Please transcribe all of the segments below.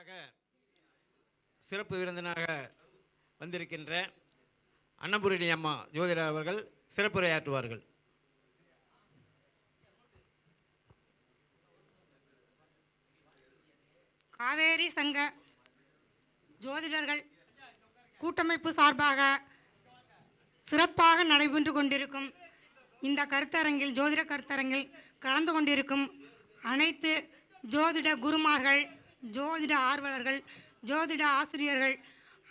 அடுத்ததாக சிறப்பு விருந்தினராக வந்திருக்கின்ற அன்னபூரணி அம்மா ஜோதிடர் அவர்கள் சிறப்புரையாற்றுவார்கள். காவேரி சங்க ஜோதிடர்கள் கூட்டமைப்பு சார்பாக சிறப்பாக நடைபெற்று கொண்டிருக்கும் இந்த கருத்தரங்கில், ஜோதிட கருத்தரங்கில் கலந்து கொண்டிருக்கும் அனைத்து ஜோதிட குருமார்கள், ஜோதிட ஆர்வலர்கள், ஜோதிட ஆசிரியர்கள்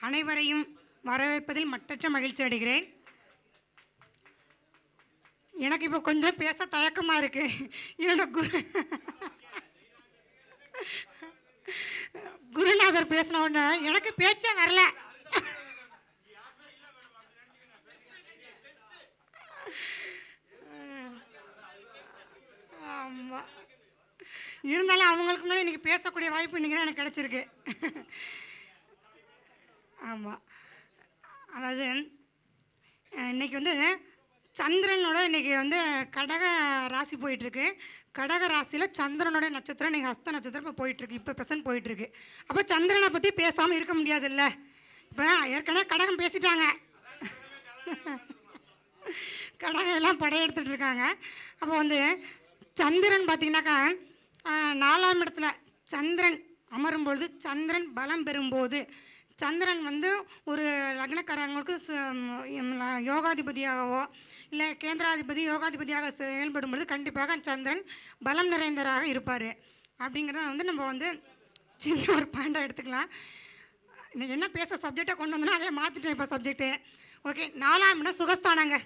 அனைவரையும் வரவேற்பதில் மட்டற்ற மகிழ்ச்சி அடைகிறேன். எனக்கு இப்போ கொஞ்சம் பேச தயக்கமாக இருக்கு. என்னோட குருநாதர் பேசின உடனே எனக்கு பேச்சே வரல. ஆமாம், இருந்தாலும் அவங்களுக்கு முன்னாடி இன்றைக்கி பேசக்கூடிய வாய்ப்பு இன்றைக்கி தான் எனக்கு கிடச்சிருக்கு. ஆமாம், அதாவது இன்றைக்கி வந்து சந்திரனோட இன்றைக்கி வந்து கடக ராசி போயிட்டுருக்கு. கடக ராசியில் சந்திரனோட நட்சத்திரம் இன்றைக்கி ஹஸ்த நட்சத்திரம் இப்போ போயிட்டுருக்கு, இப்போ ப்ரெசன்ட் போயிட்டுருக்கு. அப்போ சந்திரனை பற்றி பேசாமல் இருக்க முடியாதுல்ல. இப்போ ஏற்கனவே கடகம் பேசிட்டாங்க, கடகம் எல்லாம் படையெடுத்துட்டு இருக்காங்க. அப்போ வந்து சந்திரன் பார்த்திங்கனாக்கா 4ஆம் இடத்துல சந்திரன் அமரும்பொழுது, சந்திரன் பலம் பெறும்போது, சந்திரன் வந்து ஒரு லக்னக்காரங்களுக்கு யோகாதிபதியாகவோ இல்லை கேந்திராதிபதி யோகாதிபதியாக செயல்படும்பொழுது கண்டிப்பாக சந்திரன் பலம் நிறைந்தவராக இருப்பார். அப்படிங்கிறத வந்து நம்ம வந்து சின்ன ஒரு பாயிண்டாக எடுத்துக்கலாம். இன்றைக்கி என்ன பேச சப்ஜெக்டாக கொண்டு வந்தோன்னா அதே மாற்றிட்டேன் இப்போ சப்ஜெக்ட்டு. ஓகே, 4ஆம் இடம் சுகஸ்தானங்க.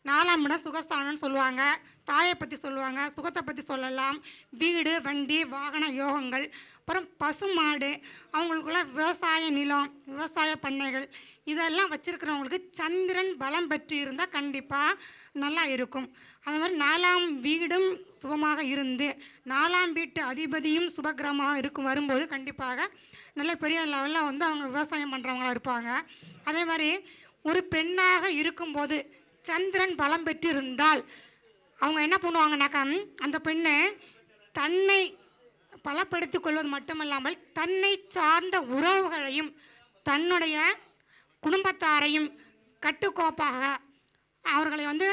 4ஆம் இடம் சுகஸ்தானம்னு சொல்லுவாங்க. தாயை பற்றி சொல்லுவாங்க, சுகத்தை பற்றி சொல்லலாம். வீடு, வண்டி, வாகன யோகங்கள், அப்புறம் பசு மாடு, அவங்களுக்குள்ள விவசாய நிலம், விவசாய பண்ணைகள் இதெல்லாம் வச்சுருக்கிறவங்களுக்கு சந்திரன் பலம் பெற்று இருந்தால் கண்டிப்பாக நல்லா இருக்கும். அது மாதிரி 4ஆம் வீடும் சுபமாக இருந்து 4ஆம் வீட்டு அதிபதியும் சுபகிரகமாக வரும்போது கண்டிப்பாக நல்ல பெரிய லெவலில் வந்து அவங்க விவசாயம் பண்ணுறவங்களா இருப்பாங்க. அதே மாதிரி ஒரு பெண்ணாக இருக்கும்போது சந்திரன் பலம் பெற்றிருந்தால் அவங்க என்ன பண்ணுவாங்கனாக்கா, அந்த பெண்ணை தன்னை பலப்படுத்திக் கொள்வது மட்டுமல்லாமல் தன்னை சார்ந்த உறவுகளையும் தன்னுடைய குடும்பத்தாரையும் கட்டுக்கோப்பாக அவர்களை வந்து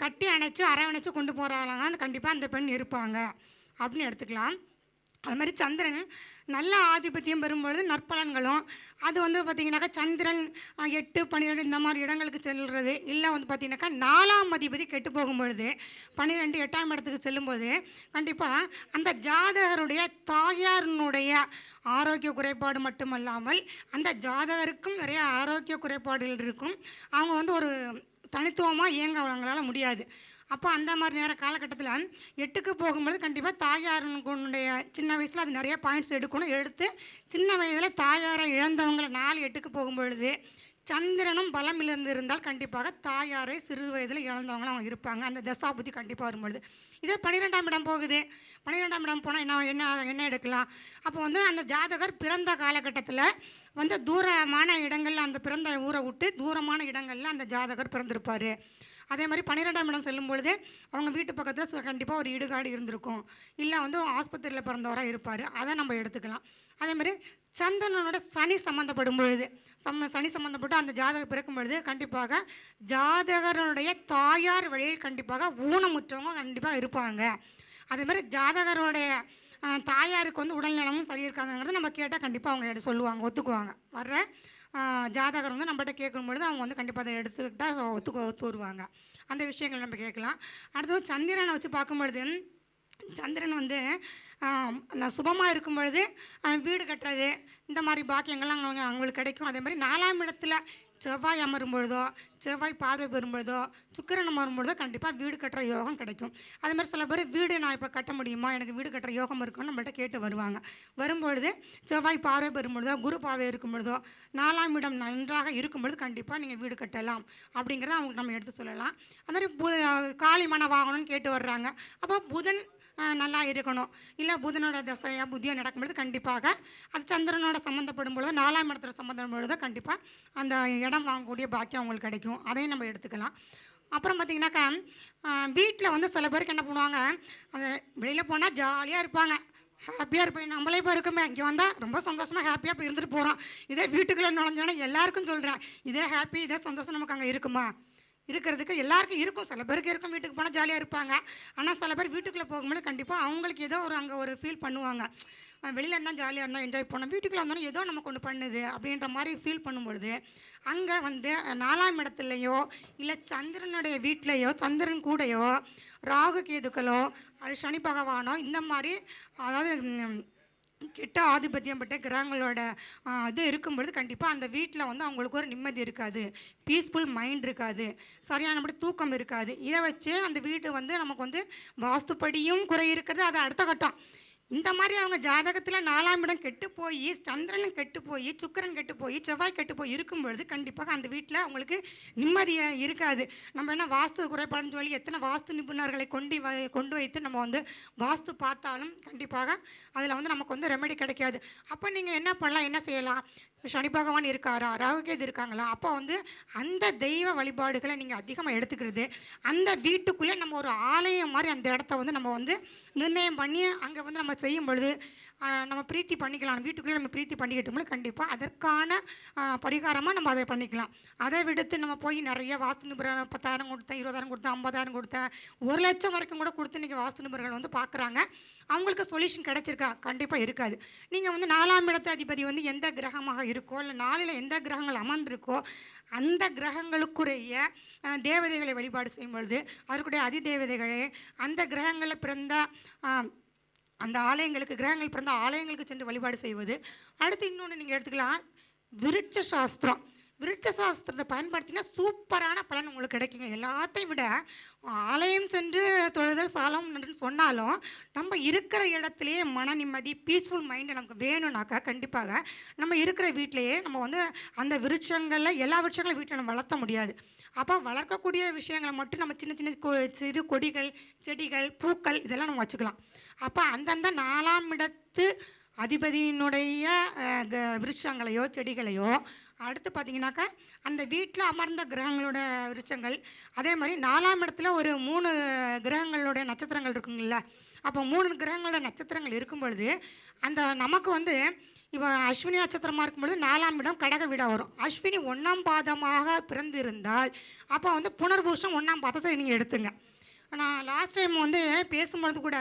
கட்டி அணைச்சி அரவணைச்சு கொண்டு போகிறாங்க கண்டிப்பாக அந்த பெண் இருப்பாங்க அப்படின்னு எடுத்துக்கலாம். அது மாதிரி சந்திரன் நல்ல ஆதிபத்தியம் பெறும்பொழுது நற்பலன்களும், அது வந்து பார்த்திங்கனாக்கா சந்திரன் 8, 12 இந்த மாதிரி இடங்களுக்கு செல்வது, இல்லை வந்து பார்த்திங்கனாக்கா 4ஆம் அதிபதி கெட்டு போகும்பொழுது 12, 8ஆம் இடத்துக்கு செல்லும்போது கண்டிப்பாக அந்த ஜாதகருடைய தாயாரினுடைய ஆரோக்கிய குறைபாடு மட்டுமல்லாமல் அந்த ஜாதகருக்கும் நிறைய ஆரோக்கிய குறைபாடுகள் இருக்கும். அவங்க வந்து ஒரு தனித்துவமாக இயங்க அவங்களால முடியாது. அப்போ அந்த மாதிரி நேர காலகட்டத்தில் 8க்கு போகும்போது கண்டிப்பாக தாயாருடைய சின்ன வயசில் அது நிறைய பாயிண்ட்ஸ் எடுத்து சின்ன வயதில் தாயாரை இழந்தவங்களை 4, 8க்கு போகும்பொழுது சந்திரனும் பலம் இருந்தால் கண்டிப்பாக தாயாரை சிறு வயதில் இழந்தவங்களும் அவங்க இருப்பாங்க. அந்த தசாபுத்தி கண்டிப்பாக வரும்பொழுது இதே 12ஆம் இடம் போகுது. 12ஆம் இடம் போனால் என்ன எடுக்கலாம்? அப்போ வந்து அந்த ஜாதகர் பிறந்த காலகட்டத்தில் வந்து தூரமான இடங்களில் அந்த பிறந்த ஊரை விட்டு தூரமான இடங்களில் அந்த ஜாதகர் பிறந்திருப்பார். அதே மாதிரி 12ஆம் இடம் செல்லும்பொழுது அவங்க வீட்டு பக்கத்தில் கண்டிப்பாக ஒரு இடுகாடு இருந்திருக்கும், இல்லை வந்து ஆஸ்பத்திரியில் பிறந்தவராக இருப்பார். அதை நம்ம எடுத்துக்கலாம். அதே மாதிரி சந்திரனோட சனி சம்மந்தப்படும் பொழுது சனி சம்மந்தப்பட்டு அந்த ஜாதகம் பிறக்கும் பொழுது கண்டிப்பாக ஜாதகருடைய தாயார் வழியில் கண்டிப்பாக ஊனமுற்றவங்க கண்டிப்பாக இருப்பாங்க. அதே மாதிரி ஜாதகருடைய தாயாருக்கு வந்து உடல்நலமும் சரி இருக்காங்கிறது நம்ம கேட்டால் கண்டிப்பாக அவங்க சொல்லுவாங்க, ஒத்துக்குவாங்க. வர்ற ஜாதகர் வந்து நம்மகிட்ட கேட்கும்பொழுது அவங்க வந்து கண்டிப்பாக அதை எடுத்துக்கிட்டால் ஒத்து வருவாங்க. அந்த விஷயங்கள் நம்ம கேட்கலாம். அடுத்தது சந்திரனை வச்சு பார்க்கும்பொழுது சந்திரன் வந்து சுபமாக இருக்கும் பொழுது வீடு கட்டுறது இந்த மாதிரி பாக்கியங்கள்லாம் அவங்களுக்கு கிடைக்கும். அதே மாதிரி 4ஆம் இடத்துல செவ்வாய் அமரும் பொழுதோ, செவ்வாய் பார்வை பெறும்பொழுதோ, சுக்கிரன் அமரும் பொழுதோ கண்டிப்பாக வீடு கட்டுற யோகம் கிடைக்கும். அதே மாதிரி சில பேர் வீடு நான் இப்போ கட்ட முடியுமா, எனக்கு வீடு கட்டுற யோகம் இருக்குன்னு நம்மள்கிட்ட கேட்டு வருவாங்க. வரும்பொழுது செவ்வாய் பார்வை பெறும்பொழுதோ, குரு பார்வை இருக்கும் பொழுதோ, 4ஆம் இடம் நன்றாக இருக்கும் பொழுது கண்டிப்பாக நீங்கள் வீடு கட்டலாம் அப்படிங்கிறத அவங்களுக்கு நம்ம எடுத்து சொல்லலாம். அது மாதிரி காலி மனை வாங்கணும்னு கேட்டு வர்றாங்க. அப்போ புதன் நல்லா இருக்கணும், இல்லை புதனோட தசையாக புத்தியோ நடக்கும்பொழுது கண்டிப்பாக அது சந்திரனோட சம்மந்தப்படும் பொழுது 4ஆம் இடத்துல சம்மந்தப்படும் பொழுது கண்டிப்பாக அந்த இடம் வாங்கக்கூடிய பாக்கியம் அவங்களுக்கு கிடைக்கும். அதையும் நம்ம எடுத்துக்கலாம். அப்புறம் பார்த்திங்கனாக்கா வீட்டில் வந்து சில பேருக்கு என்ன பண்ணுவாங்க, அந்த வெளியில் போனால் ஜாலியாக இருப்பாங்க, ஹாப்பியாக இருப்பேன். நம்மளே இப்போ இருக்குமே, இங்கே வந்தால் ரொம்ப சந்தோஷமாக ஹாப்பியாக இப்போ இருந்துட்டு போகிறோம். இதே வீட்டுக்குள்ளே நுழைஞ்சோன்னா எல்லாருக்கும் சொல்கிறேன், இதே ஹாப்பி இதே சந்தோஷம் நமக்கு அங்கே இருக்குமா? இருக்கிறதுக்கு எல்லாருக்கும் இருக்கும். சில பேருக்கு இருக்கும், வீட்டுக்கு போனால் ஜாலியாக இருப்பாங்க. ஆனால் சில பேர் வீட்டுக்குள்ளே போகும்போது கண்டிப்பாக அவங்களுக்கு ஏதோ ஒரு அங்கே ஒரு ஃபீல் பண்ணுவாங்க. வெளியில் இருந்தால் ஜாலியாக இருந்தால் என்ஜாய் பண்ணோம், வீட்டுக்குள்ளே வந்தாலும் ஏதோ நமக்கு ஒன்று பண்ணுது அப்படின்ற மாதிரி ஃபீல் பண்ணும்பொழுது அங்கே வந்து 4ஆம் இடத்துலையோ இல்லை சந்திரனுடைய வீட்டிலையோ சந்திரன் கூடயோ ராகு கேதுக்களோ அது சனி பகவானோ இந்த மாதிரி அதாவது கெட்ட ஆதிபத்தியம் பட்ட கிரகங்களோட இது இருக்கும்பொழுது கண்டிப்பாக அந்த வீட்டில் வந்து அவங்களுக்கு ஒரு நிம்மதி இருக்காது, பீஸ்ஃபுல் மைண்ட் இருக்காது, சரியானபடி தூக்கம் இருக்காது. இதை வச்சு அந்த வீட்டு வந்து நமக்கு வந்து வாஸ்துப்படியும் குறை இருக்கிறது. அது அடுத்த கட்டம். இந்த மாதிரி அவங்க ஜாதகத்தில் 4ஆம் இடம் கெட்டு போய் சந்திரனும் கெட்டு போய் சுக்கிரன் கெட்டு போய் செவ்வாய் கெட்டு போய் இருக்கும் பொழுது கண்டிப்பாக அந்த வீட்டில் அவங்களுக்கு நிம்மதியாக இருக்காது. நம்ம என்ன வாஸ்து குறைபாடுன்னு சொல்லி எத்தனை வாஸ்து நிபுணர்களை கொண்டு வைத்து நம்ம வந்து வாஸ்து பார்த்தாலும் கண்டிப்பாக அதில் வந்து நமக்கு வந்து ரெமெடி கிடைக்காது. அப்போ நீங்கள் என்ன பண்ணலாம், என்ன செய்யலாம்? சனி பகவான் இருக்காரா, ராகுகேது இருக்காங்களா, அப்போ வந்து அந்த தெய்வ வழிபாடுகளை நீங்கள் அதிகமாக எடுத்துக்கிறது. அந்த வீட்டுக்குள்ளே நம்ம ஒரு ஆலயம் மாதிரி அந்த இடத்த வந்து நம்ம வந்து நிர்ணயம் பண்ணி அங்கே வந்து நம்ம செய்யும் பொழுது நம்ம பிரீத்தி பண்ணிக்கலாம். வீட்டுக்குள்ளே நம்ம பிரீத்தி பண்ணிக்கிட்டோம்னா கண்டிப்பாக அதற்கான பரிகாரமாக நம்ம அதை பண்ணிக்கலாம். அதை விடுத்து நம்ம போய் நிறைய வாஸ்து நிபுணர் 10,000 கொடுத்தேன், 20,000 கொடுத்தேன், 50,000 கொடுத்தேன், 1 லட்சம் வரைக்கும் கூட கொடுத்து இன்றைக்கி வாஸ்து நிபுணர்கள் வந்து பார்க்குறாங்க. அவங்களுக்கு சொல்யூஷன் கிடைச்சிருக்கா? கண்டிப்பாக இருக்காது. நீங்கள் வந்து 4ஆம் இடத்து அதிபதி வந்து எந்த கிரகமாக இருக்கோ இல்லை 4ல் எந்த கிரகங்கள் அமர்ந்திருக்கோ அந்த கிரகங்களுக்குரிய தேவதைகளை வழிபாடு செய்யும் பொழுது அதற்குடைய அதிதேவதைகளே அந்த கிரகங்களில் பிறந்த அந்த ஆலயங்களுக்கு கிரகங்கள் பிறந்த ஆலயங்களுக்கு சென்று வழிபாடு செய்வது. அடுத்து இன்னொன்று நீங்கள் எடுத்துக்கலாம், விருட்ச சாஸ்திரம். விருட்ச சாஸ்திரத்தை பயன்படுத்தினா சூப்பரான பலன் உங்களுக்கு கிடைக்குங்க. எல்லாத்தையும் விட ஆலயம் சென்று தொழுதல் சாலம் என்று சொன்னாலும் நம்ம இருக்கிற இடத்துலையே மன நிம்மதி பீஸ்ஃபுல் மைண்டு நமக்கு வேணும்னாக்கா கண்டிப்பாக நம்ம இருக்கிற வீட்டிலையே நம்ம வந்து அந்த விருட்சங்களில் எல்லா விருட்சங்களும் வீட்டில் நம்ம வளர்த்த முடியாது. அப்போ வளர்க்கக்கூடிய விஷயங்களை மட்டும் நம்ம சின்ன சின்ன சிறு கொடிகள் செடிகள் பூக்கள் இதெல்லாம் நம்ம வச்சுக்கலாம். அப்போ அந்தந்த 4ஆம் இடத்து அதிபதியினுடைய விருட்சங்களையோ செடிகளையோ அடுத்து பார்த்திங்கனாக்கா அந்த வீட்டில் அமர்ந்த கிரகங்களோட விருட்சங்கள் அதே மாதிரி 4ஆம் இடத்துல ஒரு 3 கிரகங்களோட நட்சத்திரங்கள் இருக்குங்கள. அப்போ 3 கிரகங்களோட நட்சத்திரங்கள் இருக்கும் பொழுது அந்த நமக்கு வந்து இப்போ அஸ்வினி நட்சத்திரமாக இருக்கும்பொழுது 4ஆம் இடம் கடக வீடாக வரும். அஸ்வினி 1ஆம் பாதமாக பிறந்திருந்தால் அப்போ வந்து புனர்பூஷம் 1ஆம் பாதத்தை நீங்கள் எடுத்துங்க. நான் லாஸ்ட் டைம் வந்து பேசும்பொழுது கூட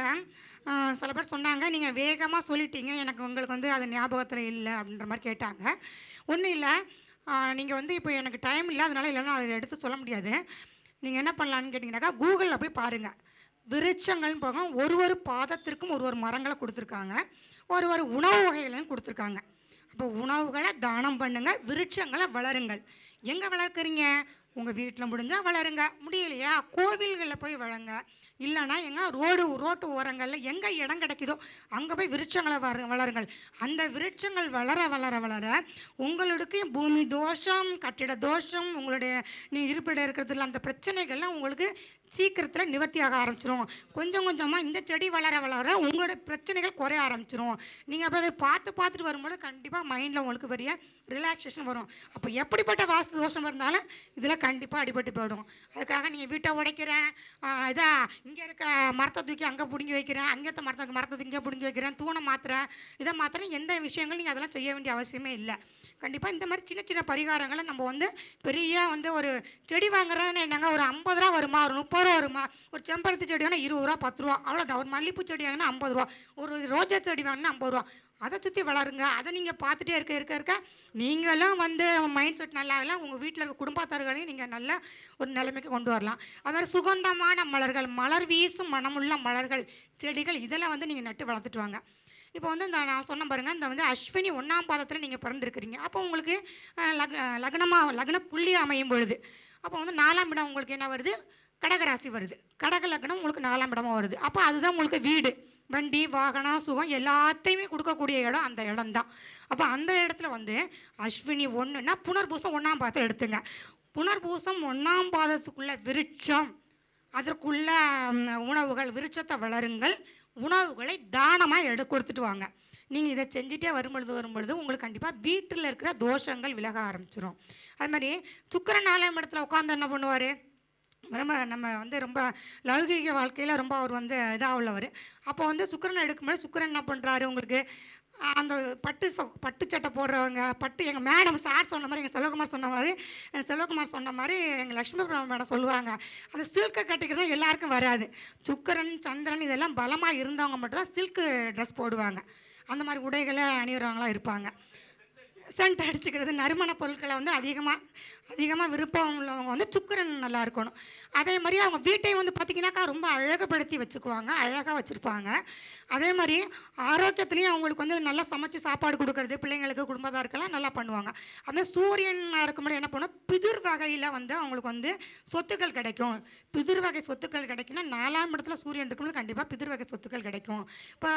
சில பேர் சொன்னாங்க, நீங்கள் வேகமாக சொல்லிட்டீங்க, எனக்கு உங்களுக்கு வந்து அது ஞாபகத்தில் இல்லை அப்படின்ற மாதிரி கேட்டாங்க. ஒன்றும் இல்லை, நீங்கள் வந்து இப்போ எனக்கு டைம் இல்லை அதனால இல்லைன்னா அதை எடுத்து சொல்ல முடியாது. நீங்கள் என்ன பண்ணலான்னு கேட்டிங்கனாக்கா கூகுளில் போய் பாருங்கள். விருட்சங்கள்னு போக ஒரு பாதத்திற்கும் ஒரு மரங்களை கொடுத்துருக்காங்க, ஒரு உணவு வகைகளையும் கொடுத்துருக்காங்க. அப்போ உணவுகளை தானம் பண்ணுங்கள், விருட்சங்களை வளருங்கள். எங்கே வளர்க்குறீங்க? உங்கள் வீட்டில் முடிஞ்சால் வளருங்க, முடியலையா கோவில்களில் போய் வளருங்க, இல்லைனா எங்கே ரோட்டு ஓரங்களில் எங்கே இடம் கிடைக்குதோ அங்கே போய் விருட்சங்களை வளருங்கள். அந்த விருட்சங்கள் வளர வளர வளர உங்களுக்கு பூமி தோஷம் கட்டிட தோஷம் உங்களுடைய இருப்பிட இருக்கிறதுல அந்த பிரச்சனைகள்லாம் உங்களுக்கு சீக்கிரத்தில் நிவர்த்தியாக ஆரம்பிச்சிரும். கொஞ்சம் கொஞ்சமாக இந்த செடி வளர வளர உங்களோட பிரச்சனைகள் குறைய ஆரம்பிச்சிரும். நீங்கள் அப்போ அதை பார்த்துட்டு வரும்போது கண்டிப்பாக மைண்டில் உங்களுக்கு பெரிய ரிலாக்ஸேஷன் வரும். அப்போ எப்படிப்பட்ட வாஸ்து தோஷம் இருந்தாலும் இதில் கண்டிப்பாக அடிபட்டு போயிடும். அதுக்காக நீங்கள் வீட்டை உடைக்கிறேன், இங்கே இருக்க மரத்தை தூக்கி அங்கே பிடுங்கி வைக்கிறேன், அங்கே இருக்க மரத்தை தூக்கி இங்கே பிடுங்கி வைக்கிறேன், தூணை மாற்றுறேன், இதை மாற்றுறேன், எந்த விஷயங்கள் நீங்கள் அதெல்லாம் செய்ய வேண்டிய அவசியமே இல்லை. கண்டிப்பாக இந்த மாதிரி சின்ன சின்ன பரிகாரங்களை நம்ம வந்து பெரிய வந்து ஒரு செடி வாங்குறதுன்னு என்னங்க ஒரு 50 ரூபா வருமா, ஒரு 30 ரூபா வருமா, ஒரு செம்பருத்தி செடி வாங்கினா 20 ரூபா 10 ரூபா அவ்வளோதான், ஒரு மல்லிப்பூ செடி வாங்கினா 50 ரூபா, ஒரு ரோஜா செடி வாங்கினா 50 ரூபா. அதை சுற்றி வளருங்க. அதை நீங்கள் பார்த்துட்டே இருக்க நீங்களும் வந்து மைண்ட் செட் நல்லா இல்லை, உங்கள் வீட்டில் இருக்க குடும்பத்தார்களையும் நீங்கள் நல்ல ஒரு நிலைமைக்கு கொண்டு வரலாம். அதுமாதிரி சுகந்தமான மலர்கள், மலர் வீசும் மனமுள்ள மலர்கள் செடிகள் இதெல்லாம் வந்து நீங்கள் நட்டு வளர்த்துட்டு வாங்க. இப்போ வந்து நான் சொன்ன பாருங்கள், இந்த வந்து அஸ்வினி 1ஆம் பாதத்தில் நீங்கள் பிறந்திருக்கிறீங்க. அப்போ உங்களுக்கு லக்ன புள்ளி அமையும் பொழுது அப்போ வந்து 4ஆம் இடம் உங்களுக்கு என்ன வருது, கடகராசி வருது. கடக லக்னம் உங்களுக்கு 4ஆம் இடமாக வருது. அப்போ அதுதான் உங்களுக்கு வீடு, வண்டி வாகனம் சுகம் எல்லாத்தையுமே கொடுக்கக்கூடிய இடம் அந்த இடம் தான். அப்போ அந்த இடத்துல வந்து அஸ்வினி 1ன்னா புனர்பூசம் 1ஆம் பாதத்தில் எடுத்துங்க. புனர்பூசம் 1ஆம் பாதத்துக்குள்ள விருட்சம், அதற்குள்ள உணவுகள், விருட்சத்தை வளருங்கள், உணவுகளை தானமாக கொடுத்துட்டு வாங்க. நீங்கள் இதை செஞ்சுட்டே வரும்பொழுது உங்களுக்கு கண்டிப்பாக வீட்டில் இருக்கிற தோஷங்கள் விலக ஆரம்பிச்சிடும். அது மாதிரி சுக்கிரன் 4ஆம் இடத்துல உட்காந்து என்ன பண்ணுவார், ரொம்ப நம்ம வந்து ரொம்ப லௌகீக வாழ்க்கையில் ரொம்ப அவர் வந்து இதாக உள்ளவர். அப்போ வந்து சுக்கிரனை எடுக்கும்போது சுக்கிரன் என்ன பண்ணுறாரு உங்களுக்கு, அந்த பட்டு சட்டை போடுறவங்க, எங்கள் மேடம் சார் சொன்ன மாதிரி, எங்கள் செல்வகுமார் சொன்ன மாதிரி எங்கள் லக்ஷ்மி மேடம் சொல்லுவாங்க, அந்த சில்கை கட்டிக்கிறது எல்லாருக்கும் வராது. சுக்கிரன் சந்திரன் இதெல்லாம் பலமாக இருந்தவங்க மட்டும்தான் சில்க்கு ட்ரெஸ் போடுவாங்க. அந்த மாதிரி உடைகளை அணிகிறவங்களாம் இருப்பாங்க. சென்ட் அடிச்சுக்கிறது, நறுமண பொருட்களை வந்து அதிகமாக விருப்பம் உள்ளவங்க வந்து சுக்கிரன் நல்லா இருக்கணும். அதே மாதிரி அவங்க வீட்டையும் வந்து பார்த்திங்கனாக்கா ரொம்ப அழகுபடுத்தி வச்சுக்குவாங்க, அழகாக வச்சுருப்பாங்க. அதே மாதிரி ஆரோக்கியத்துலேயும் அவங்களுக்கு வந்து நல்லா சமைச்சு சாப்பாடு கொடுக்கறது, பிள்ளைங்களுக்கு குடும்பத்தாருக்கெல்லாம் நல்லா பண்ணுவாங்க. அதுமாதிரி சூரியனாக இருக்கும்போது என்ன பண்ணும், பிதிர் வகையில் வந்து அவங்களுக்கு வந்து சொத்துக்கள் கிடைக்கும். பிதிர் வகை சொத்துக்கள் கிடைக்குன்னா 4ஆம் இடத்துல சூரியன் இருக்கும்போது கண்டிப்பாக பிதிர் வகை சொத்துக்கள் கிடைக்கும். இப்போ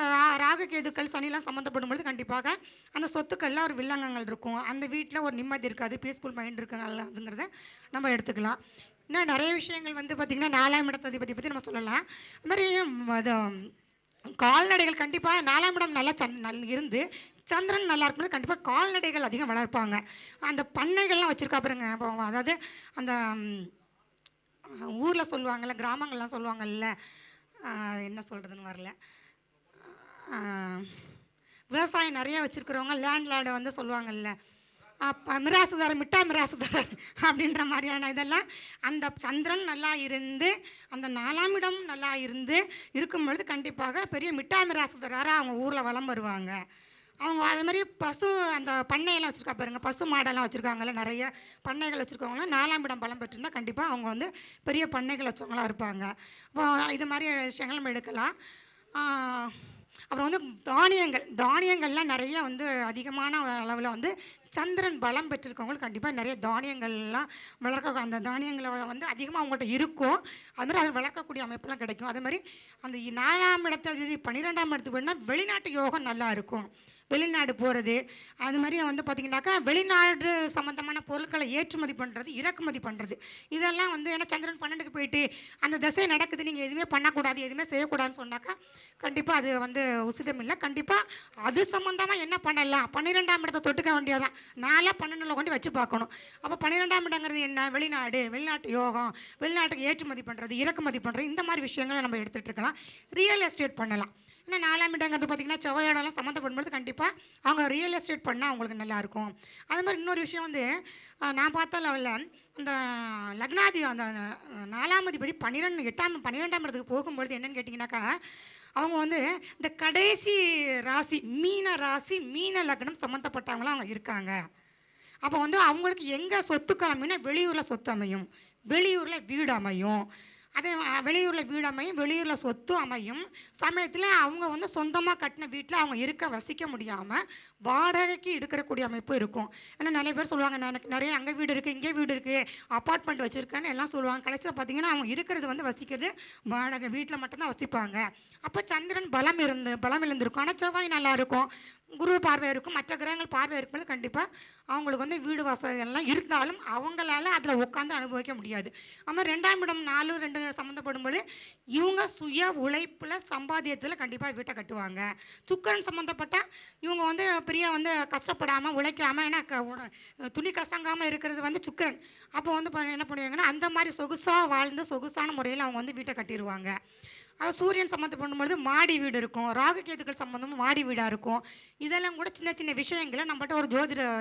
ராகு கேதுக்கள் சனிலாம் சம்மந்தப்படும்பொழுது கண்டிப்பாக அந்த சொத்துக்களில் ஒரு வில்லங்கங்கள் இருக்கும். அந்த வீட்டில் ஒரு நிம்மதி இருக்காது, பீஸ்ஃபுல் மைண்ட் இருக்குங்கிறத நம்ம எடுத்துக்கலாம். இன்னும் நிறைய விஷயங்கள் வந்து பார்த்திங்கன்னா 4ஆம் இடத்தை பற்றி நம்ம சொல்லலாம். அது மாதிரி அது கால்நடைகள் கண்டிப்பாக 4ஆம் இடம் நல்லா இருந்து சந்திரன் நல்லா இருக்கும்போது கண்டிப்பாக கால்நடைகள் அதிகம் வளர்ப்பாங்க. அந்த பண்ணைகள்லாம் வச்சுருக்கா பாருங்க. இப்போ அதாவது அந்த ஊரில் சொல்லுவாங்கள்ல, கிராமங்கள்லாம் சொல்லுவாங்கல்ல, என்ன சொல்கிறதுன்னு வரல, விவசாயம் நிறைய வச்சுருக்கிறவங்க லேண்ட்லார்டை வந்து சொல்லுவாங்கல்ல, மிட்டா மிராசுதாரர் அப்படின்ற மாதிரியான இதெல்லாம் அந்த சந்திரன் நல்லா இருந்து அந்த 4ஆம் இடம் நல்லா இருக்கும் பொழுது கண்டிப்பாக பெரிய மிட்டா மிராசுதாராக அவங்க ஊரில் வலம் வருவாங்க. அவங்க அது மாதிரி அந்த பண்ணையெல்லாம் வச்சுருக்கா பாருங்க, பசு மாடெல்லாம் வச்சுருக்காங்கல்ல, நிறைய பண்ணைகள் வச்சுருக்கவங்களாம் 4ஆம் இடம் பலம் பெற்றிருந்தால் கண்டிப்பாக அவங்க வந்து பெரிய பண்ணைகள் வச்சவங்களாம் இருப்பாங்க. இப்போ இது மாதிரி விஷயங்கள் நம்ம எடுக்கலாம். அப்புறம் வந்து தானியங்கள்லாம் நிறைய வந்து அதிகமான அளவில் வந்து சந்திரன் பலம் பெற்றிருக்கவங்களுக்கு கண்டிப்பாக நிறைய தானியங்கள்லாம் வளர்க்க, அந்த தானியங்களை வந்து அதிகமாக அவங்கள்ட்ட இருக்கும். அதுமாதிரி அதை வளர்க்கக்கூடிய அமைப்பெல்லாம் கிடைக்கும். அதே மாதிரி அந்த 4ஆம் இடத்தை 12ஆம் இடத்துக்கு போனால் வெளிநாட்டு யோகம் நல்லா இருக்கும். வெளிநாடு போகிறது, அது மாதிரி வந்து பார்த்திங்கனாக்கா வெளிநாடு சம்மந்தமான பொருட்களை ஏற்றுமதி பண்ணுறது, இறக்குமதி பண்ணுறது, இதெல்லாம் வந்து ஏன்னா சந்திரன் 12க்கு போயிட்டு அந்த திசை நடக்குது, நீங்கள் எதுவுமே பண்ணக்கூடாது, எதுவுமே செய்யக்கூடாதுன்னு சொன்னாக்கா கண்டிப்பாக அது வந்து உசிதம் இல்லை. கண்டிப்பாக அது சம்மந்தமாக என்ன பண்ணலாம், 12ஆம் இடத்தை தொட்டுக்க வேண்டியதான். 4 12 கொண்டு வச்சு பார்க்கணும். அப்போ 12ஆம் இடங்கிறது என்ன, வெளிநாட்டு யோகம், வெளிநாட்டுக்கு ஏற்றுமதி பண்ணுறது, இறக்குமதி பண்ணுறது, இந்த மாதிரி விஷயங்களை நம்ம எடுத்துகிட்டு இருக்கலாம். ரியல் எஸ்டேட் பண்ணலாம். ஏன்னா 4ஆம் இடங்கிறது பார்த்திங்கன்னா செவ்வாயோடலாம் சம்மந்தப்படும்போது கண்டிப்பாக அவங்க ரியல் எஸ்டேட் பண்ணால் அவங்களுக்கு நல்லாயிருக்கும். அது மாதிரி இன்னொரு விஷயம் வந்து நான் பார்த்த லெவலில் அந்த லக்னாதி அந்த 4ஆம் அதிபதி 12ஆம் இடத்துக்கு போகும்பொழுது என்னென்னு கேட்டிங்கனாக்கா, அவங்க வந்து இந்த கடைசி ராசி மீன லக்னம் சம்மந்தப்பட்டவங்களாம் அவங்க இருக்காங்க. அப்போ வந்து அவங்களுக்கு எங்கே சொத்துக்கள் அமையும்னா வெளியூரில் சொத்து அமையும், வெளியூரில் வீடு அமையும். அதே வெளியூரில் வீடு அமையும், வெளியூரில் சொத்து அமையும். சமயத்தில் அவங்க வந்து சொந்தமாக கட்டின வீட்டில் அவங்க வசிக்க முடியாமல் வாடகைக்கு எடுக்கக்கூடிய அமைப்பு இருக்கும். ஏன்னா நிறைய பேர் சொல்லுவாங்க, எனக்கு நிறைய அங்கே வீடு இருக்குது, இங்கே வீடு இருக்குது, அப்பார்ட்மெண்ட் வச்சுருக்கேன்னு எல்லாம் சொல்லுவாங்க. கடைசியில் பார்த்திங்கன்னா அவங்க இருக்கிறது வந்து வசிக்கிறது வாடகை வீட்டில் மட்டும்தான் வசிப்பாங்க. அப்போ சந்திரன் பலம் இழந்திருக்கும். ஆனால் செவ்வாய் நல்லா இருக்கும், குரு பார்வை இருக்கும், மற்ற கிரகங்கள் பார்வை இருக்கும்போது கண்டிப்பாக அவங்களுக்கு வந்து வீடு வசதிகள்லாம் இருந்தாலும் அவங்களால அதில் உட்காந்து அனுபவிக்க முடியாது. அதுமாதிரி 2ஆம் இடம் 4-2 சம்மந்தப்படும்போது இவங்க சுய உழைப்பில் சம்பாத்தியத்தில் கண்டிப்பாக வீட்டை கட்டுவாங்க. சுக்கிரன் சம்மந்தப்பட்டால் இவங்க வந்து பெரிய வந்து கஷ்டப்படாமல் உழைக்காமல், ஏன்னா துணி கசங்காமல் இருக்கிறது வந்து சுக்கிரன். அப்போ வந்து என்ன பண்ணுவாங்கன்னா அந்த மாதிரி சொகுசாக வாழ்ந்து சொகுசான முறையில் அவங்க வந்து வீட்டை கட்டிடுவாங்க. சூரியன் சம்மந்தப்படும்பொழுது மாடி வீடு இருக்கும், ராகு கேதுக்கள் சம்மந்தமும் மாடி வீடாக இருக்கும். இதெல்லாம் கூட சின்ன சின்ன விஷயங்களை நம்மகிட்ட ஒரு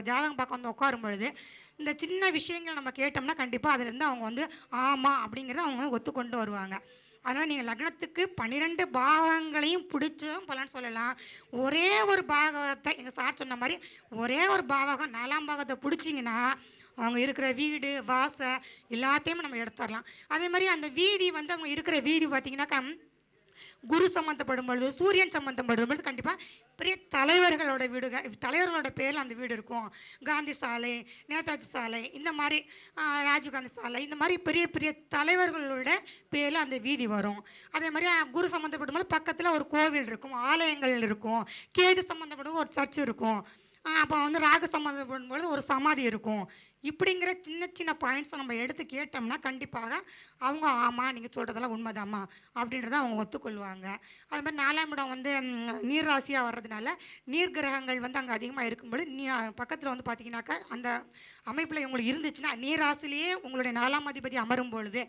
ஜாதகம் பார்க்க வந்து உட்காரும் பொழுது இந்த சின்ன விஷயங்களை நம்ம கேட்டோம்னா கண்டிப்பாக அதுலேருந்து அவங்க வந்து ஆமாம் அப்படிங்கிறத அவங்க ஒத்துக்கொண்டு வருவாங்க. அதனால் நீங்கள் லக்னத்துக்கு 12 பாவங்களையும் பிடிச்சும் பலன் சொல்லலாம். ஒரே ஒரு பாகத்தை எங்கள் சார் சொன்ன மாதிரி ஒரே ஒரு பாவகம் 4ஆம் பாகத்தை பிடிச்சிங்கன்னா அவங்க இருக்கிற வீடு வாசை எல்லாத்தையும் நம்ம எடுத்துடலாம். அதே மாதிரி அந்த வீதி வந்து அவங்க இருக்கிற வீதி பார்த்திங்கனாக்கா குரு சம்மந்தப்படும் பொழுது, சூரியன் சம்மந்தப்படும் பொழுது கண்டிப்பாக பெரிய தலைவர்களோட தலைவர்களோட பேரில் அந்த வீடு இருக்கும். காந்தி சாலை, நேதாஜி சாலை, இந்த மாதிரி ராஜீவ்காந்தி சாலை, இந்த மாதிரி பெரிய பெரிய தலைவர்களோட பேரில் அந்த வீதி வரும். அதே மாதிரி குரு சம்மந்தப்படும் போது பக்கத்தில் ஒரு கோவில் இருக்கும், ஆலயங்கள் இருக்கும். கேது சம்மந்தப்படும் ஒரு சர்ச் இருக்கும். அப்போ வந்து ராகு சம்மந்தப்படும் பொழுது ஒரு சமாதி இருக்கும். இப்படிங்கிற சின்ன சின்ன பாயிண்ட்ஸை நம்ம எடுத்து கேட்டோம்னா கண்டிப்பாக அவங்க ஆமாம் நீங்கள் சொல்கிறதெல்லாம் உண்மைதாம்மா அப்படின்றத அவங்க ஒத்துக்கொள்வாங்க. அது மாதிரி 4ஆம் இடம் வந்து நீர் ராசியாக வர்றதுனால நீர் கிரகங்கள் வந்து அங்கே அதிகமாக இருக்கும்பொழுது பக்கத்தில் வந்து பார்த்தீங்கன்னாக்கா அந்த அமைப்பில் உங்களுக்கு இருந்துச்சுன்னா நீர் ராசிலேயே உங்களுடைய 4ஆம் அதிபதி அமரும் பொழுது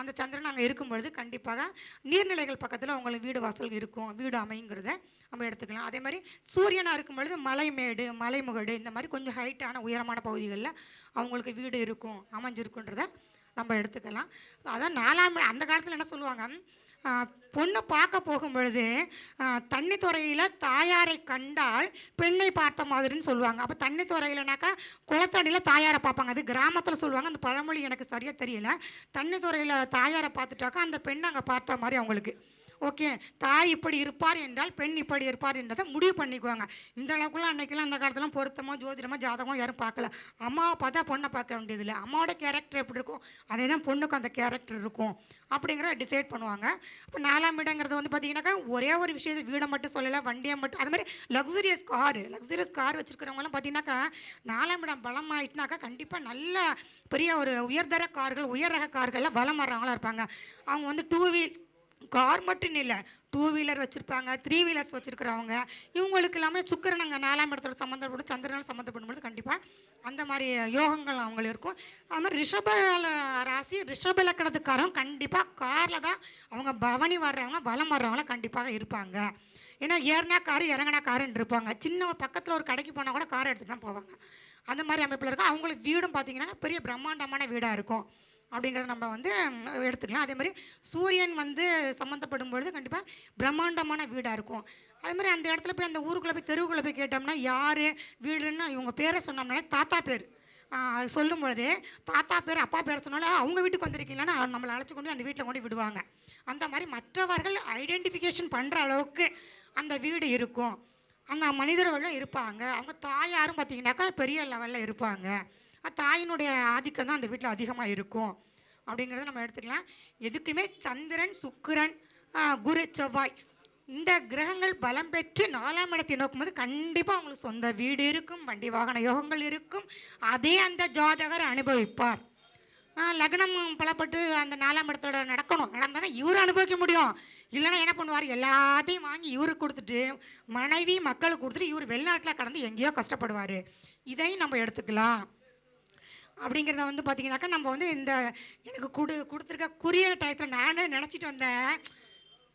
அந்த சந்திரன் அங்கே இருக்கும் பொழுது கண்டிப்பாக நீர்நிலைகள் பக்கத்தில் உங்களுக்கு வீடு வாசல் இருக்கும், வீடு அமைங்கிறத நம்ம எடுத்துக்கலாம். அதே மாதிரி சூரியனாக இருக்கும் பொழுது மலைமேடு மலைமுகடு இந்த மாதிரி கொஞ்சம் ஹைட்டான உயரமான பகுதிகளில் அவங்களுக்கு வீடு இருக்கும் அமைஞ்சிருக்குன்றத நம்ம எடுத்துக்கலாம். அதான் 4ஆம் அந்த காலத்தில் என்ன சொல்லுவாங்க, பொண்ணு பார்க்க போகும் பொழுது தண்ணி துறையில் தாயாரை கண்டால் பெண்ணை பார்த்த மாதிரின்னு சொல்லுவாங்க. அப்போ தண்ணி துறையிலனாக்கா குளத்தடியில் தாயாரை பார்ப்பாங்க, அது கிராமத்தில் சொல்லுவாங்க. அந்த பழமொழி எனக்கு சரியாக தெரியல. தண்ணி துறையில் தாயாரை பார்த்துட்டாக்கா அந்த பெண்ணை அங்கே பார்த்த மாதிரி அவங்களுக்கு ஓகே, தாய் இப்படி இருப்பார் என்றால் பெண் இப்படி இருப்பார் என்றதை முடிவு பண்ணிக்குவாங்க. இந்த அளவுக்குலாம் அன்றைக்கெல்லாம் அந்த காலத்துலாம் பொருத்தமோ ஜோதிடமோ ஜாதகம் யாரும் பார்க்கல. அம்மாவை பார்த்தா பொண்ணை பார்க்க வேண்டியதில்லை, அம்மாவோட கேரக்டர் எப்படி இருக்கும் அதே தான் பொண்ணுக்கும் அந்த கேரக்டர் இருக்கும் அப்படிங்கிற டிசைட் பண்ணுவாங்க. இப்போ 4ஆம் இடங்கிறது வந்து பார்த்திங்கனாக்கா ஒரே ஒரு விஷயத்தை வீடை மட்டும் சொல்லலை, வண்டியை மட்டும். அது மாதிரி லக்ஸுரியஸ் கார் வச்சுருக்கிறவங்களாம் பார்த்திங்கனாக்கா 4ஆம் இடம் பலம் ஆகிட்டுனாக்கா கண்டிப்பாக நல்ல பெரிய ஒரு உயர்தர கார்கள் உயர் ரக கார்களில் பலம் வர்றவங்களாம் இருப்பாங்க. அவங்க வந்து கார் மட்டும் இல்லை, 2 வீலர் வச்சுருப்பாங்க, 3 வீலர்ஸ் வச்சுருக்கிறவங்க. இவங்களுக்கு எல்லாமே சுக்கிரன் அங்கே 4ஆம் இடத்தோட சம்மந்தப்படும் சந்திரனால் சம்மந்தப்படும்போது கண்டிப்பாக அந்த மாதிரி யோகங்கள் அவங்களுக்கு இருக்கும். அது மாதிரி ரிஷப ராசி ரிஷப லக்கணத்துக்காரங்க கண்டிப்பாக காரில் தான் அவங்க பவனி வர்றவங்க பலம் வர்றவங்களாம் கண்டிப்பாக இருப்பாங்க. ஏன்னா ஏறினா காரு இறங்கினா காருன்னு இருப்பாங்க. சின்ன பக்கத்தில் ஒரு கடைக்கு போனால் கூட காரை எடுத்து தான் போவாங்க. அந்த மாதிரி அமைப்பில் இருக்கும். அவங்களுக்கு வீடும் பார்த்திங்கன்னா பெரிய பிரம்மாண்டமான வீடாக இருக்கும் அப்படிங்கிறத நம்ம வந்து எடுத்துக்கலாம். அதே மாதிரி சூரியன் வந்து சம்மந்தப்படும் பொழுது கண்டிப்பாக பிரம்மாண்டமான வீடாக இருக்கும். அதே மாதிரி அந்த இடத்துல போய் அந்த ஊருக்குள்ளே போய் தெருவுக்குள்ளே போய் கேட்டோம்னா யார் வீடுன்னு இவங்க பேரை சொன்னோம்னாலே தாத்தா பேர் சொல்லும் பொழுதே தாத்தா பேர் அப்பா பேரை சொன்னாலும் அவங்க வீட்டுக்கு வந்திருக்கீங்களான்னு நம்மளை அழைச்சி கொண்டு அந்த வீட்டில் கொண்டு விடுவாங்க. அந்த மாதிரி மற்றவர்கள் ஐடென்டிஃபிகேஷன் பண்ணுற அளவுக்கு அந்த வீடு இருக்கும். அந்த மனிதர்களும் இருப்பாங்க. அவங்க தாயாரும் பார்த்திங்கனாக்கா பெரிய லெவலில் இருப்பாங்க. தாயினுடைய ஆதிக்கம் தான் அந்த வீட்டில் அதிகமாக இருக்கும் அப்படிங்கிறத நம்ம எடுத்துக்கலாம். எதுக்குமே சந்திரன் சுக்கிரன் குரு செவ்வாய் இந்த கிரகங்கள் பலம் பெற்று 4ஆம் இடத்தை நோக்கும்போது கண்டிப்பாக அவங்களுக்கு சொந்த வீடு இருக்கும், வண்டி வாகன யோகங்கள் இருக்கும். அதே அந்த ஜாதகர் அனுபவிப்பார். லக்னம் பலப்பட்டு அந்த 4ஆம் இடத்தோட நடந்தால் தான் இவர் அனுபவிக்க முடியும். இல்லைன்னா என்ன பண்ணுவார், எல்லாத்தையும் வாங்கி இவருக்கு கொடுத்துட்டு மனைவி மக்களுக்கு கொடுத்துட்டு இவர் வெளிநாட்டில் கடந்து எங்கேயோ கஷ்டப்படுவார். இதையும் நம்ம எடுத்துக்கலாம். அப்படிங்கிறத வந்து பார்த்திங்கனாக்கா நம்ம வந்து இந்த எனக்கு கொடுத்துருக்க குறுகிய டயத்தில் நானே நினச்சிட்டு வந்தேன்,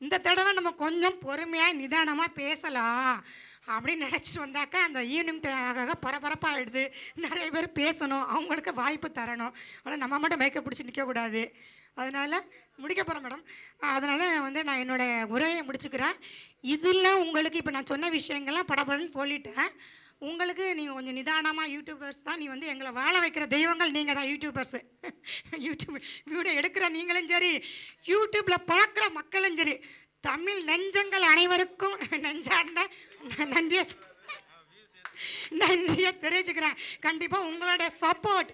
இந்த தடவை நம்ம கொஞ்சம் பொறுமையாக நிதானமாக பேசலாம் அப்படின்னு நினச்சிட்டு வந்தாக்கா அந்த ஈவினிங் ஆக பரபரப்பாகிடுது. நிறைய பேர் பேசணும், அவங்களுக்கு வாய்ப்பு தரணும். ஆனால் நம்ம மட்டும் மேக்கப் பிடிச்சி நிற்கக்கூடாது. அதனால் முடிக்க போகிறேன் மேடம். அதனால் வந்து நான் என்னோடய உரையை முடிச்சுக்கிறேன். இதில் உங்களுக்கு இப்போ நான் சொன்ன விஷயங்கள்லாம் படப்படன்னு சொல்லிட்டேன். உங்களுக்கு நீங்கள் கொஞ்சம் நிதானமாக யூடியூபர்ஸ் தான், நீ வந்து எங்களை வாழ வைக்கிற தெய்வங்கள் நீங்கள் தான் யூடியூபர்ஸு. யூடியூப் வீடியோ எடுக்கிற நீங்களும் சரி, யூடியூப்பில் பார்க்குற மக்களும் சரி, தமிழ் நெஞ்சங்கள் அனைவருக்கும் நெஞ்சார்ந்த நன்றியை தெரிவிச்சுக்கிறேன். கண்டிப்பாக உங்களுடைய சப்போர்ட்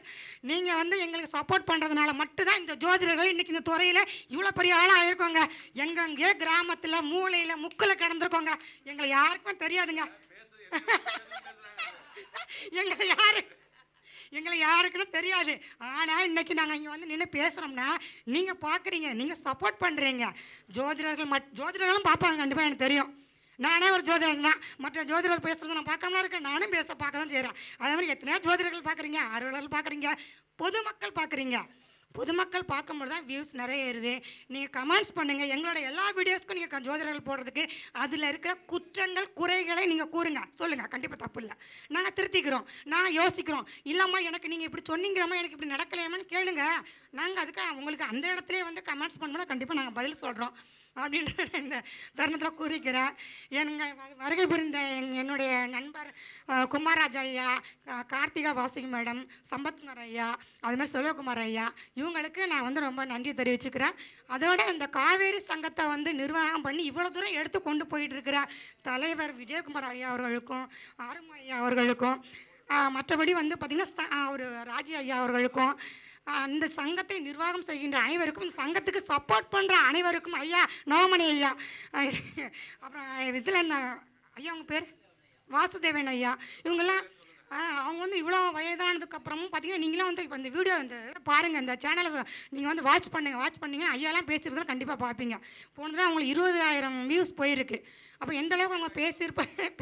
நீங்கள் வந்து எங்களுக்கு சப்போர்ட் பண்ணுறதுனால மட்டும்தான் இந்த ஜோதிடர்கள் இன்றைக்கி இந்த துறையில் இவ்வளோ பெரிய ஆளாக இருக்கோங்க. எங்கெங்கே கிராமத்தில் மூளையில் முக்கில் கிடந்திருக்கோங்க. எங்களை யாருக்கும் தெரியாதுங்க. எங்களை யாருக்குன்னு தெரியாது. ஆனால் இன்றைக்கி நாங்கள் இங்கே வந்து நின்று பேசுகிறோம்னா நீங்கள் பார்க்குறீங்க, நீங்கள் சப்போர்ட் பண்ணுறீங்க. ஜோதிடர்களும் பார்ப்பாங்க கண்டிப்பாக, எனக்கு தெரியும். நானே ஒரு ஜோதிடர் தான். மற்ற ஜோதிடர்கள் பேசுகிறத நான் பார்க்காம இருக்கேன், நானும் பார்க்க தான் செய்கிறேன். அதே மாதிரி எத்தனையோ ஜோதிடர்கள் பார்க்குறீங்க, அலுவலர்கள் பார்க்குறீங்க, பொதுமக்கள் பார்க்குறீங்க. பொதுமக்கள் பார்க்கும்போது தான் வியூஸ் நிறைய ஏறுது. நீங்கள் கமெண்ட்ஸ் பண்ணுங்கள். எங்களோட எல்லா வீடியோஸ்க்கும் நீங்கள் ஜோதிடர்கள் போடுறதுக்கு அதில் இருக்கிற குற்றங்கள் குறைகளை நீங்கள் கூறுங்க, சொல்லுங்கள். கண்டிப்பாக தப்பு இல்லை, நாங்கள் திருத்திக்கிறோம், நாங்கள் யோசிக்கிறோம். இல்லைம்மா எனக்கு நீங்கள் இப்படி சொன்னீங்கிறம்மா, எனக்கு இப்படி நடக்கலையாமான்னு கேளுங்க. நாங்கள் அதுக்கு உங்களுக்கு அந்த இடத்துலேயே வந்து கமெண்ட்ஸ் பண்ணும்போது கண்டிப்பாக நாங்கள் பதில் சொல்கிறோம் அப்படின்ற இந்த தருணத்தில் கூறிக்கிறேன். வருகை புரிந்த என்னுடைய நண்பர் குமாரராஜ் ஐயா, கார்த்திகா வாசிகி மேடம், சம்பத்குமார் ஐயா, அதுமாதிரி செல்வகுமார் ஐயா, இவங்களுக்கு நான் வந்து ரொம்ப நன்றி தெரிவிச்சுக்கிறேன். அதோட இந்த காவேரி சங்கத்தை வந்து நிர்வாகம் பண்ணி இவ்வளோ தூரம் எடுத்து கொண்டு போயிட்டு இருக்கிற தலைவர் விஜயகுமார் ஐயா அவர்களுக்கும், ஆறுமு ஐயா அவர்களுக்கும், மற்றபடி வந்து பார்த்திங்கன்னா ஒரு ராஜி ஐயா அவர்களுக்கும், அந்த சங்கத்தை நிர்வாகம் செய்கின்ற அனைவருக்கும், சங்கத்துக்கு சப்போர்ட் பண்ணுற அனைவருக்கும், ஐயா நவமணி ஐயா, அப்புறம் இதில் என்ன ஐயா அவங்க பேர் வாசுதேவன் ஐயா, இவங்கெல்லாம் அவங்க வந்து இவ்வளோ வயதானதுக்கு அப்புறமும் பார்த்தீங்கன்னா நீங்களும் வந்து இப்போ இந்த வீடியோ இந்த பாருங்கள், இந்த சேனலை நீங்கள் வந்து வாட்ச் பண்ணீங்கன்னா ஐயாலாம் பேசுகிறதுலாம் கண்டிப்பாக பார்ப்பீங்க. போனதுல அவங்களுக்கு 20,000 வியூஸ் போயிருக்கு. அப்போ எந்த அளவுக்கு அவங்க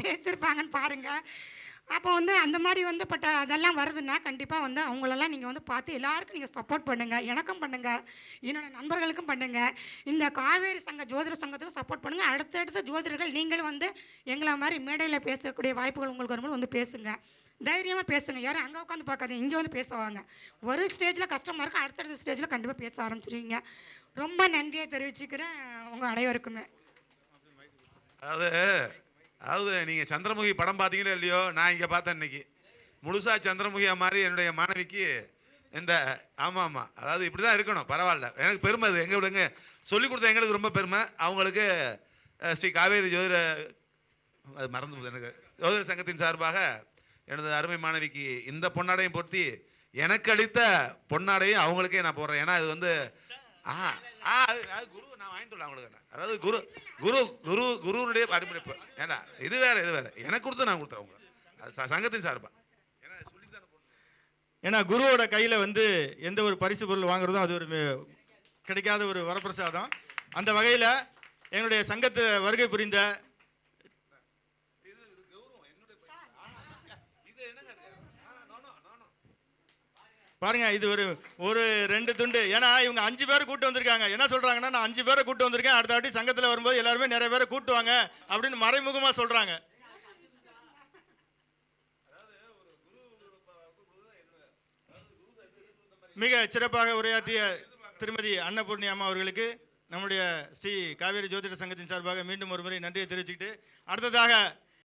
பேசியிருப்பாங்கன்னு பாருங்கள். அப்போ வந்து அந்த மாதிரி வந்து அதெல்லாம் வருதுன்னா கண்டிப்பாக வந்து அவங்களெல்லாம் நீங்கள் வந்து பார்த்து எல்லாருக்கும் நீங்கள் சப்போர்ட் பண்ணுங்கள். எனக்கும் பண்ணுங்கள், என்னோடய நண்பர்களுக்கும் பண்ணுங்கள், இந்த காவேரி சங்க ஜோதிட சங்கத்துக்கும் சப்போர்ட் பண்ணுங்கள். அடுத்தடுத்த ஜோதிடர்கள் நீங்களும் வந்து எங்களை மாதிரி மேடையில் பேசக்கூடிய வாய்ப்புகள் உங்களுக்கு வரும்போது வந்து பேசுங்க, தைரியமாக பேசுங்க. யாரும் அங்கே உட்காந்து பார்க்காதீங்க, இங்கே வந்து பேசுவாங்க. ஒரு ஸ்டேஜில் கஷ்டமாக இருக்கும், அடுத்தடுத்த ஸ்டேஜில் கண்டிப்பாக பேச ஆரம்பிச்சிருவீங்க. ரொம்ப நன்றியை தெரிவிச்சுக்கிறேன் உங்கள் அனைவருக்குமே. அதாவது நீங்கள் சந்திரமுகி படம் பார்த்தீங்களோ இல்லையோ, நான் இங்கே பார்த்தேன் இன்னைக்கு முழுசாக சந்திரமுகியாக மாதிரி என்னுடைய மாணவிக்கு இந்த ஆமாம், அதாவது இப்படி தான் இருக்கணும். பரவாயில்ல, எனக்கு பெருமை. அது எங்களுக்கு சொல்லிக் கொடுத்த எங்களுக்கு ரொம்ப பெருமை. அவங்களுக்கு ஸ்ரீ காவேரி ஜோதிட அது மறந்து போகுது எனக்கு ஜோதிட சங்கத்தின் சார்பாக எனது அருமை மாணவிக்கு இந்த பொன்னாடையும் பொருத்தி எனக்கு அளித்த பொன்னாடையும் அவங்களுக்கே நான் போடுறேன். ஏன்னா அது வந்து அது குரு நான் வாங்கிட்டு வரல அவங்களுக்கு. அதாவது குரு குரு குரு குருனுடைய பரிமுறைப்பு. ஏன்னா இது வேற எனக்கு கொடுத்து நான் கொடுத்தேன் அவங்க அது சங்கத்தின் சார்பா. ஏன்னா குருவோட கையில் வந்து எந்த ஒரு பரிசு பொருள் வாங்குறதும் அது ஒரு கிடைக்காத ஒரு வரப்பிரசாதம். அந்த வகையில் எங்களுடைய சங்கத்து வருகை புரிந்த பாருங்க, இது ஒரு 2 துண்டு. ஏன்னா இவங்க 5 பேரை கூட்டு வந்திருக்காங்க. என்ன சொல்றாங்கன்னா, நான் 5 பேரை கூட்டு வந்திருக்கேன், அடுத்த வாட்டி சங்கத்தில் வரும்போது எல்லாருமே நிறைய பேரை கூட்டுவாங்க அப்படின்னு மறைமுகமா சொல்றாங்க. மிக சிறப்பாக உரையாற்றிய திருமதி அன்னபூர்ணி அம்மா அவர்களுக்கு நம்முடைய ஸ்ரீ காவேரி ஜோதிட சங்கத்தின் சார்பாக மீண்டும் ஒரு முறை நன்றியை தெரிவிச்சுக்கிட்டு, அடுத்ததாக